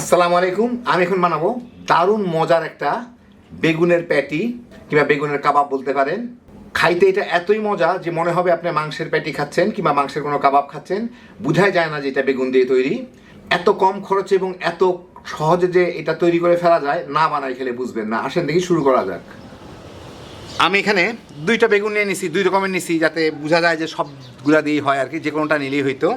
আসসালামু আলাইকুম। আমি এখন বানাবো দারুণ মজার একটা বেগুনের প্যাটি কিংবা বেগুনের কাবাব বলতে পারেন। খাইতে এটা এতই মজা যে মনে হবে আপনি মাংসের প্যাটি খাচ্ছেন কিংবা মাংসের কোনো কাবাব খাচ্ছেন। বোঝাই যায় না যে এটা বেগুন দিয়ে তৈরি। এত কম খরচে এবং এত সহজে যে এটা তৈরি করে ফেলা যায়, না বানাই খেলে বুঝবেন না। আসেন দেখি শুরু করা যাক। আমি এখানে দুইটা বেগুন নিয়ে নিছি, দুই রকমের নিছি যাতে বোঝা যায় যে সবগুলা দিয়েই হয় আর কি, যে কোনোটা নিলেই হইতো।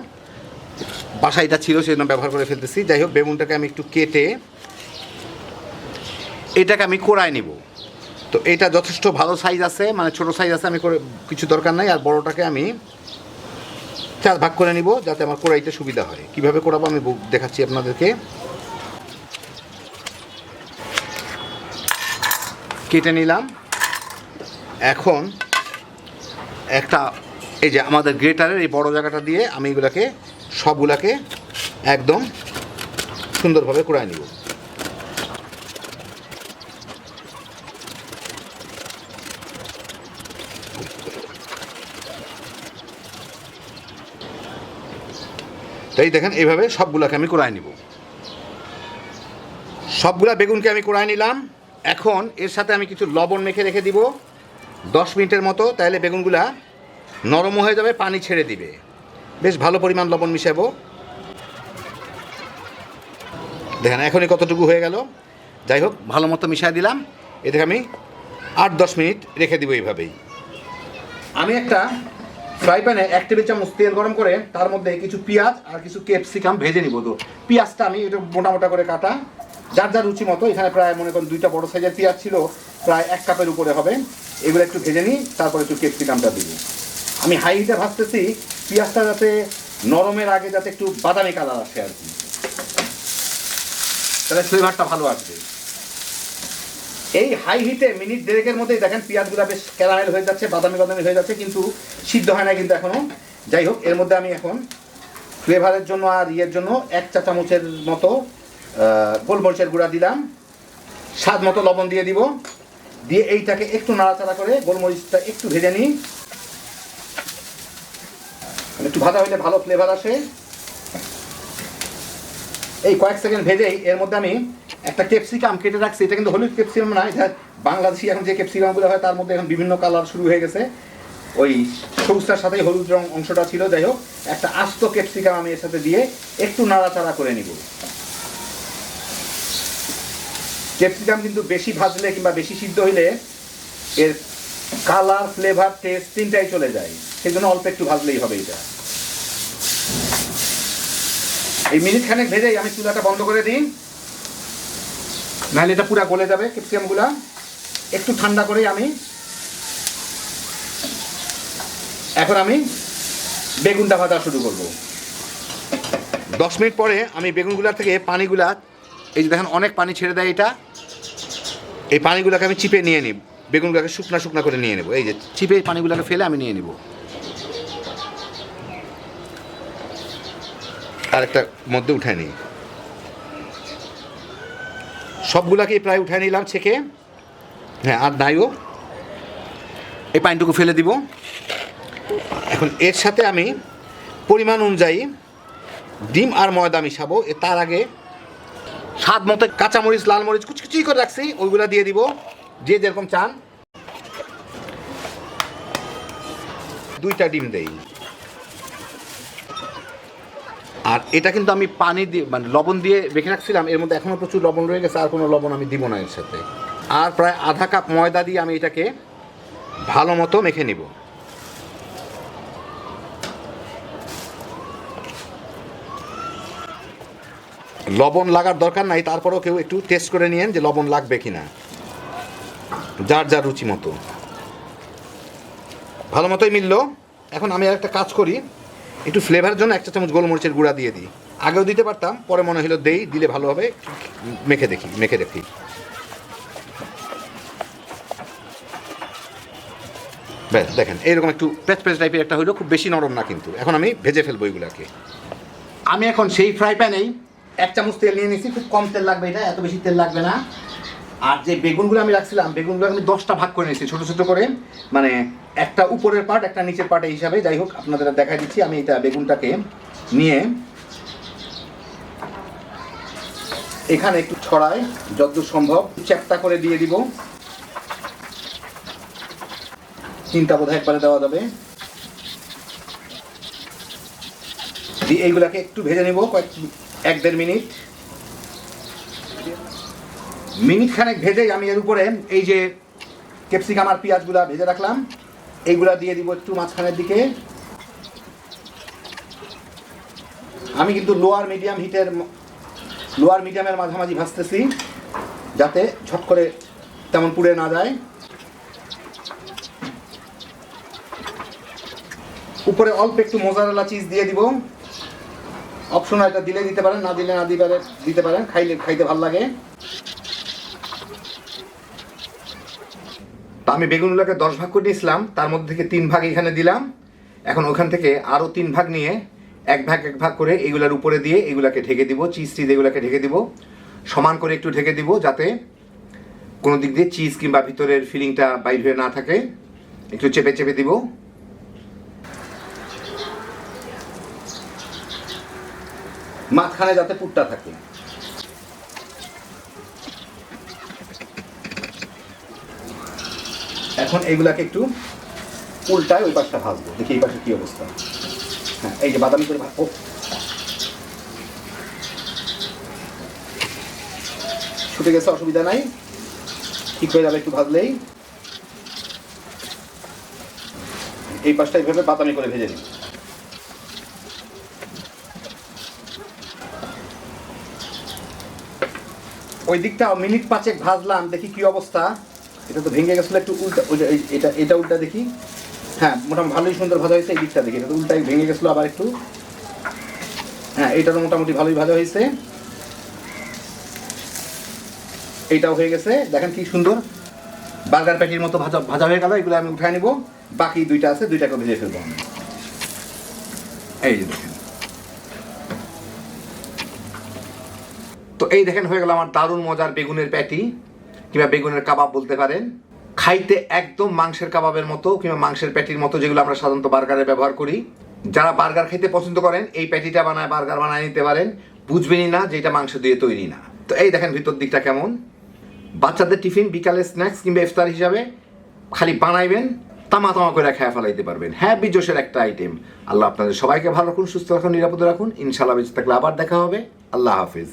বাসায় এটা ছিল সেজন্য ব্যবহার করে ফেলতেছি। যাই হোক, বেগুনটাকে আমি একটু কেটে এটাকে আমি কোড়ায় নিব। তো এটা যথেষ্ট ভালো সাইজ আছে, মানে ছোট সাইজ আছে, আমি করে কিছু দরকার নাই। আর বড়টাকে আমি 4 ভাগ করে নিব যাতে আমার কোড়াইতে সুবিধা হয়। কিভাবে কোড়াবো আমি দেখাচ্ছি আপনাদেরকে। কেটে নিলাম। এখন একটা এই যে আমাদের গ্রেটারের এই বড় জায়গাটা দিয়ে আমি এগুলাকে সবগুলাকে একদম সুন্দরভাবে কোড়ায় নিব। তাই দেখেন, এইভাবে সবগুলাকে আমি কোড়ায় নিব। সবগুলা বেগুনকে আমি কোড়ায় নিলাম। এখন এর সাথে আমি কিছু লবণ মেখে রেখে দিব 10 মিনিটের মতো। তাহলে বেগুনগুলা নরম হয়ে যাবে, পানি ছেড়ে দিবে। বেশ ভালো পরিমাণ লবণ মিশাবো। দেখেন এখনই কতটুকু হয়ে গেল। যাই হোক, ভালো মতো মিশিয়ে দিলাম। এটাকে আমি 8-10 মিনিট রেখে দিব এইভাবেই। আমি একটা ফ্রাই প্যানে 1 টেবিল চামচ তেল গরম করে তার মধ্যে কিছু পেঁয়াজ আর কিছু ক্যাপসিকাম ভেজে নিব। তো পেঁয়াজটা আমি একটু মোটা মোটা করে কাটা, যার যার রুচি মতো। এখানে প্রায় মনে করুন 2টা বড় সাইজের পেঁয়াজ ছিল, প্রায় 1 কাপের উপরে হবে। এগুলো একটু ভেজে নিই, তারপরে একটু ক্যাপসিকামটা দিব। আমি হাই হিটে ভাজতেছি পেঁয়াজটা যাতে নরমের আগে যাতে একটু বাদামি কালার আসে আর কি, তাহলে ফ্লেভারটা ভালো আসবে। এই হাই হিটে মিনিট 1.5-এর মধ্যেই দেখেন পেঁয়াজগুলো বেশ ক্যারামেল হয়ে যাচ্ছে, বাদামি বাদামি হয়ে যাচ্ছে, কিন্তু সিদ্ধ হয় না কিন্তু এখনও। যাই হোক, এর মধ্যে আমি এখন ফ্লেভারের জন্য আর ইয়ের জন্য 1 চা চামচের মতো গোলমরিচের গুঁড়া দিলাম। স্বাদ মতো লবণ দিয়ে দিব। দিয়ে এইটাকে একটু নাড়াচাড়া করে গোলমরিচটা একটু ভেজে নিই। একটু ভাজা হইলে ভালো ফ্লেভার আসে। এই কয়েক সেকেন্ড ভেজেই এর মধ্যে আমি একটা ক্যাপসিকাম কেটে রাখছি। এটা কিন্তু হলুদ ক্যাপসিকাম না, এটা বাংলাদেশি এখন যে ক্যাপসিকামগুলো হয় তার মধ্যে এখন বিভিন্ন কালার শুরু হয়ে গেছে। ওই সবুজটার সাথেই হলুদ রং অংশটা ছিল। যাই হোক, একটা আস্ত ক্যাপসিকাম আমি এর সাথে দিয়ে একটু নাড়াচাড়া করে নিব। ক্যাপসিকাম কিন্তু বেশি ভাজলে কিংবা বেশি সিদ্ধ হইলে এর কালার, ফ্লেভার, টেস্ট তিনটাই চলে যায়। সেই জন্য অল্প একটু ভাজলেই হবে। এটা এই মিনিট খানেক ভেজেই আমি চুলাটা বন্ধ করে দিই, নাহলে এটা পুরো গলে যাবে ক্যাপসিকামগুলা। একটু ঠান্ডা করেই আমি এখন বেগুনটা ভাজা শুরু করব। 10 মিনিট পরে আমি বেগুনগুলার থেকে পানিগুলা, এই যে দেখেন অনেক পানি ছেড়ে দেয় এটা, এই পানিগুলোকে আমি চিপে নিয়ে নিব। বেগুনগুলোকে শুকনা শুকনা করে নিয়ে নেব। এই যে চিপে পানিগুলোকে ফেলে আমি নিয়ে নেব। আর একটা মধ্যে উঠায় নিই। সবগুলাকেই প্রায় উঠায় নিলাম ছেঁকে। হ্যাঁ, আর নাইও, এই পানিটুকু ফেলে দিব। এখন এর সাথে আমি পরিমাণ অনুযায়ী ডিম আর ময়দা মিশাবো। তার আগে স্বাদ মতো কাঁচামরিচ, লাল মরিচ কুচকুচি করে রাখছি, ওইগুলা দিয়ে দিব, যে যেরকম চান। 2টা ডিম দেই। আর এটা কিন্তু আমি পানি দিয়ে, মানে লবণ দিয়ে রেখে রাখছিলাম। এর মধ্যে এখনও প্রচুর লবণ রয়ে গেছে, আর কোনো লবণ আমি দিব না এর সাথে। আর প্রায় আধা কাপ ময়দা দিয়ে আমি এটাকে ভালো মতো মেখে নিব। লবণ লাগার দরকার নাই, তারপরেও কেউ একটু টেস্ট করে নিয়েন যে লবণ লাগবে কিনা, যার যার রুচি মতো। ভালো মতোই মিললো। এখন আমি আর একটা কাজ করি, একটু ফ্লেভারের জন্য 1 চা চামচ গোলমরিচের গুঁড়া দিয়ে দিই। আগেও দিতে পারতাম, পরে মনে হলো দিলে ভালো হবে। মেখে দেখি। ব্যাস দেখেন, এইরকম একটু পেঁচ টাইপের একটা হইলো, খুব বেশি নরম না কিন্তু। এখন আমি ভেজে ফেলবো এগুলাকে। আমি এখন সেই ফ্রাই প্যানেই 1 চামচ তেল নিয়ে নিয়েছি। খুব কম তেল লাগবে, এটা এত বেশি তেল লাগবে না। আর যে বেগুনগুলো আমি রাখছিলাম, বেগুনগুলো আমি 10টা ভাগ করে নিয়েছি ছোটো ছোটো করে, মানে একটা উপরের পার্ট একটা নিচের পার্ট হিসাবে। যাই হোক, আপনাদের দেখাই দিচ্ছি। আমি এটা বেগুনটাকে নিয়ে এখানে একটু ছড়াই, যতদূর সম্ভব চ্যাপ্টা করে দিয়ে দিব। 3টা বোধহয় একবারে দেওয়া যাবে। দিয়ে এইগুলাকে একটু ভেজে নেব 1-1.5 মিনিট খানেক ভেজে আমি এর উপরে এই যে ক্যাপসিকাম আর পেঁয়াজগুলা ভেজে রাখলাম এইগুলা দিয়ে দিব একটু মাঝখানের দিকে। আমি কিন্তু লোয়ার মিডিয়ামের মাঝামাঝি ভাজতেছি, যাতে ঝট করে তেমন পুড়ে না যায়। উপরে অল্প একটু মোজারেলা চিজ দিয়ে দিব। অপশনাল, এটা দিলে দিতে পারেন, না দিলে না দিতে পারেন, খাইতে ভালো লাগে। তা আমি বেগুনগুলোকে 10 ভাগ করে নিয়েছিলাম, তার মধ্যে থেকে 3 ভাগ এখানে দিলাম। এখন ওখান থেকে আরও 3 ভাগ নিয়ে 1 ভাগ করে এগুলোর উপরে দিয়ে এগুলাকে ঢেকে দিব। চিজ এগুলাকে ঢেকে দিব, সমান করে একটু ঢেকে দিব, যাতে কোনো দিক দিয়ে চিজ কিংবা ভিতরের ফিলিংটা বাইর হয়ে না থাকে। একটু চেপে দিব। মাঝখানে যাতে পুরটা থাকে। এখন এইগুলাকে একটু উল্টায় ওই পাশটা ভাজবো, দেখি এই পাশে কি অবস্থা। হ্যাঁ, এই যে বাদামি করে ছুটে গেছে, অসুবিধা নাই, ঠিক হয়ে যাবে একটু ভাজলেই। এই পাশটা এইভাবে বাদামি করে ভেজে নিই। ওই দিকটা মিনিট 5 ভাজলাম, দেখি কি অবস্থা। এটা তো ভেঙে গেছিলো, একটু উল্টা, এটা উল্টা দেখি। হ্যাঁ, মোটামুটি ভালোই সুন্দর ভাজা হয়েছে। এই দিকটা দেখি, এটা তো উল্টাই ভেঙে গেছিলো আবার একটু। হ্যাঁ, এটা তো মোটামুটি ভালোই ভাজা হয়েছে। এইটাও হয়ে গেছে, দেখেন কি সুন্দর বার্গার প্যাটির মতো ভাজা হয়ে গেল। এগুলো আমি উঠায় নিব। বাকি 2টা আছে, 2টাকে ভেজে ফেলবো আমি। এই যে দেখেন, তো এই দেখেন হয়ে গেল আমার দারুণ মজার বেগুনের প্যাটি কিংবা বেগুনের কাবাব বলতে পারেন। খাইতে একদম মাংসের কাবাবের মতো কিংবা মাংসের প্যাটির মতো, যেগুলো আমরা সাধারণত বার্গারে ব্যবহার করি। যারা বার্গার খেতে পছন্দ করেন এই প্যাটিটা বার্গার বানায় নিতে পারেন, বুঝবেনই না যে এটা মাংস দিয়ে তৈরি না। তো এই দেখেন ভিতর দিকটা কেমন। বাচ্চাদের টিফিন, বিকালে স্ন্যাক্স কিংবা ইফতার হিসাবে খালি বানাইবেন, তামা করে খেয়ে ফেলাইতে পারবেন। হ্যাঁ, বিজোশের একটা আইটেম। আল্লাহ আপনাদের সবাইকে ভালো রাখুন, সুস্থ রাখুন, নিরাপদে রাখুন। ইনশাআল্লাহ বেঁচে থাকলে আবার দেখা হবে। আল্লাহ হাফিজ।